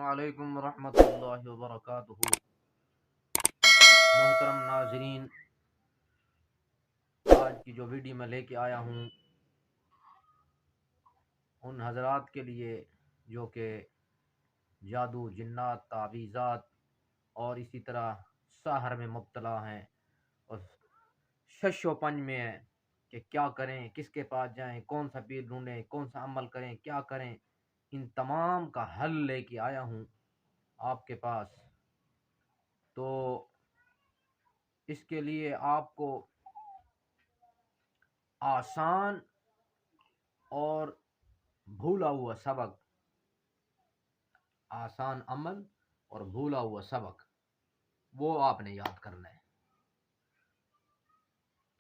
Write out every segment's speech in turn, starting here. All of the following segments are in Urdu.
علیکم ورحمۃ اللہ وبرکاتہ۔ محترم ناظرین، آج کی جو ویڈیو میں لے کے آیا ہوں ان حضرات کے لیے جو کہ جادو، جنات، تعویذات اور اسی طرح سحر میں مبتلا ہیں اور شش و پنج میں ہیں کہ کیا کریں، کس کے پاس جائیں، کون سا پیر ڈھونڈیں، کون سا عمل کریں، کیا کریں، ان تمام کا حل لے کے آیا ہوں آپ کے پاس۔ تو اس کے لیے آپ کو آسان اور بھولا ہوا سبق، آسان عمل اور بھولا ہوا سبق وہ آپ نے یاد کرنا ہے۔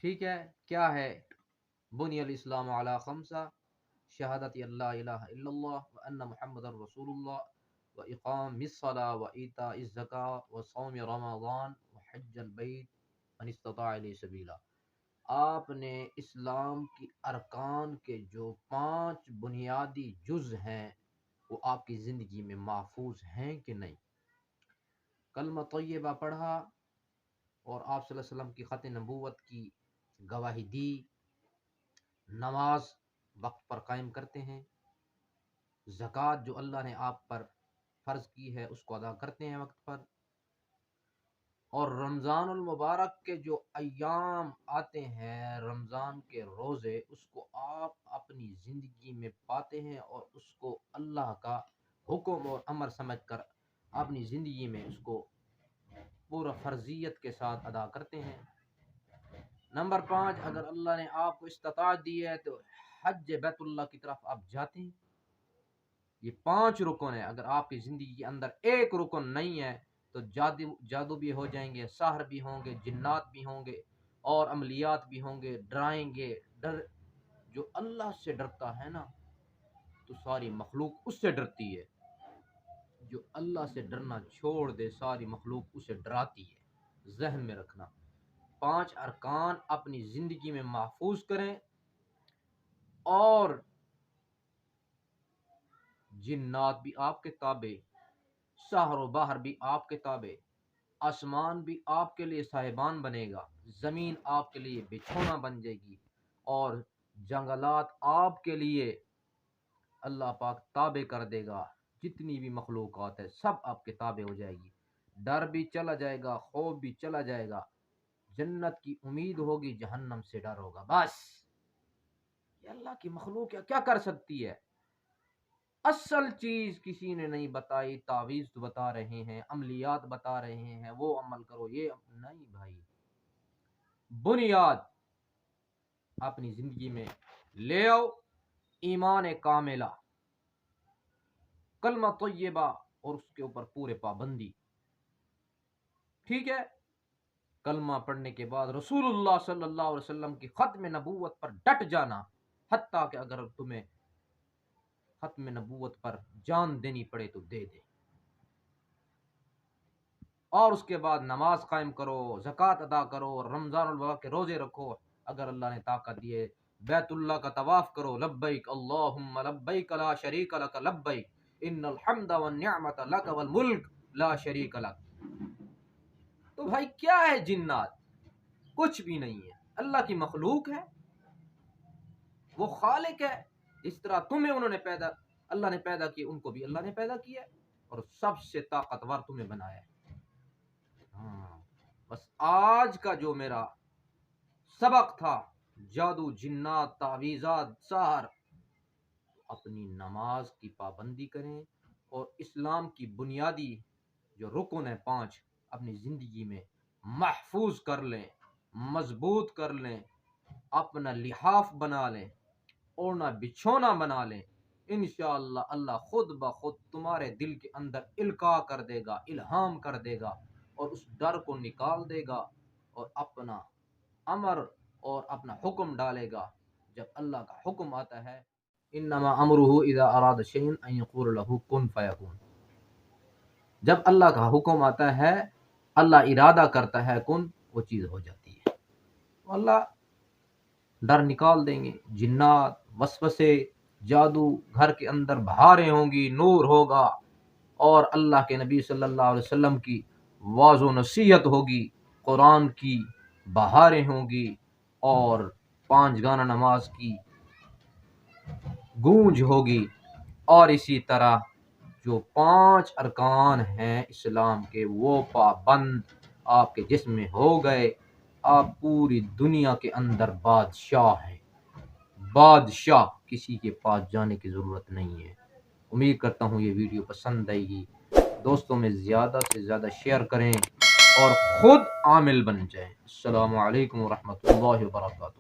ٹھیک ہے؟ کیا ہے؟ بنی الاسلام علی خمسہ، شہادت اللہ الہ الا اللہ وان محمد رسول اللہ واقام الصلاۃ وایتاء الزکاۃ وصوم رمضان وحج البیت من استطاع الیہ سبیلا۔ آپ نے اسلام کی ارکان کے جو 5 بنیادی جز ہیں وہ آپ کی زندگی میں محفوظ ہیں کہ نہیں؟ کلمہ طیبہ پڑھا اور آپ صلی اللہ علیہ وسلم کی خط نبوت کی گواہی دی، نماز وقت پر قائم کرتے ہیں، زکوٰۃ جو اللہ نے آپ پر فرض کی ہے اس کو ادا کرتے ہیں وقت پر، اور رمضان المبارک کے جو ایام آتے ہیں، رمضان کے روزے، اس کو آپ اپنی زندگی میں پاتے ہیں اور اس کو اللہ کا حکم اور امر سمجھ کر اپنی زندگی میں اس کو پورا فرضیت کے ساتھ ادا کرتے ہیں۔ نمبر 5، اگر اللہ نے آپ کو استطاعت دی ہے تو حج بیت اللہ کی طرف آپ جاتے ہیں۔ یہ 5 رکن ہیں، اگر آپ کی زندگی کے اندر ایک رکن نہیں ہے تو جادو بھی ہو جائیں گے، سحر بھی ہوں گے، جنات بھی ہوں گے اور عملیات بھی ہوں گے، ڈرائیں گے۔ جو اللہ سے ڈرتا ہے نا تو ساری مخلوق اس سے ڈرتی ہے، جو اللہ سے ڈرنا چھوڑ دے ساری مخلوق اسے ڈراتی ہے۔ ذہن میں رکھنا، 5 ارکان اپنی زندگی میں محفوظ کریں، اور جنات بھی آپ کے تابع، سحر و بحر بھی آپ کے تابع، آسمان بھی آپ کے لیے صاحبان بنے گا، زمین آپ کے لیے بچھونا بن جائے گی، اور جنگلات آپ کے لیے اللہ پاک تابع کر دے گا۔ جتنی بھی مخلوقات ہے سب آپ کے تابع ہو جائے گی، ڈر بھی چلا جائے گا، خوف بھی چلا جائے گا، جنت کی امید ہوگی، جہنم سے ڈر ہوگا۔ بس یہ اللہ کی مخلوق ہے، کیا کر سکتی ہے؟ اصل چیز کسی نے نہیں بتائی، تعویذ تو بتا رہے ہیں، عملیات بتا رہے ہیں، وہ عمل کرو، یہ نہیں بھائی۔ بنیاد اپنی زندگی میں لے آؤ، ایمان کاملہ، کلمہ طیبہ اور اس کے اوپر پورے پابندی۔ ٹھیک ہے؟ کلمہ پڑھنے کے بعد رسول اللہ صلی اللہ علیہ وسلم کی ختم نبوت پر ڈٹ جانا، حتیٰ کہ اگر تمہیں ختم نبوت پر جان دینی پڑے تو دے دے، اور اس کے بعد نماز قائم کرو، زکوٰۃ ادا کرو، رمضان المبارک کے روزے رکھو، اگر اللہ نے طاقت دیے بیت اللہ کا طواف کرو، لبیک اللہم لبیک لا شریک لک لبیک ان الحمد والنعمت لک والملک لا شریک لک۔ تو بھائی کیا ہے جنات؟ کچھ بھی نہیں ہے، اللہ کی مخلوق ہے، وہ خالق ہے۔ جس طرح تمہیں اللہ نے پیدا کیا، ان کو بھی اللہ نے پیدا کیا اور سب سے طاقتور تمہیں بنایا ہے۔ بس آج کا جو میرا سبق تھا، جادو، جنات، تعویذات، سحر، اپنی نماز کی پابندی کریں اور اسلام کی بنیادی جو رکن ہے 5 اپنی زندگی میں محفوظ کر لیں، مضبوط کر لیں، اپنا لحاف بنا لیں، اوڑھنا بچھونا بنا لیں۔ انشاءاللہ اللہ خود بخود تمہارے دل کے اندر القاء کر دے گا، الہام کر دے گا، اور اس ڈر کو نکال دے گا اور اپنا امر اور اپنا حکم ڈالے گا۔ جب اللہ کا حکم آتا ہے، انما امرہ اذا اراد شیئا ان یقول له کن فیکون، جب اللہ کا حکم آتا ہے، اللہ ارادہ کرتا ہے کن، وہ چیز ہو جاتی ہے۔ تو اللہ ڈر نکال دیں گے، جنات، وسوسے، جادو، گھر کے اندر بہاریں ہوں گی، نور ہوگا، اور اللہ کے نبی صلی اللہ علیہ وسلم کی واعظ و نصیحت ہوگی، قرآن کی بہاریں ہوں گی، اور 5 گانا نماز کی گونج ہوگی، اور اسی طرح جو 5 ارکان ہیں اسلام کے وہ پابند آپ کے جسم میں ہو گئے، آپ پوری دنیا کے اندر بادشاہ ہیں، بادشاہ، کسی کے پاس جانے کی ضرورت نہیں ہے۔ امید کرتا ہوں یہ ویڈیو پسند آئے گی، دوستوں میں زیادہ سے زیادہ شیئر کریں اور خود عامل بن جائیں۔ السلام علیکم ورحمۃ اللہ وبرکاتہ۔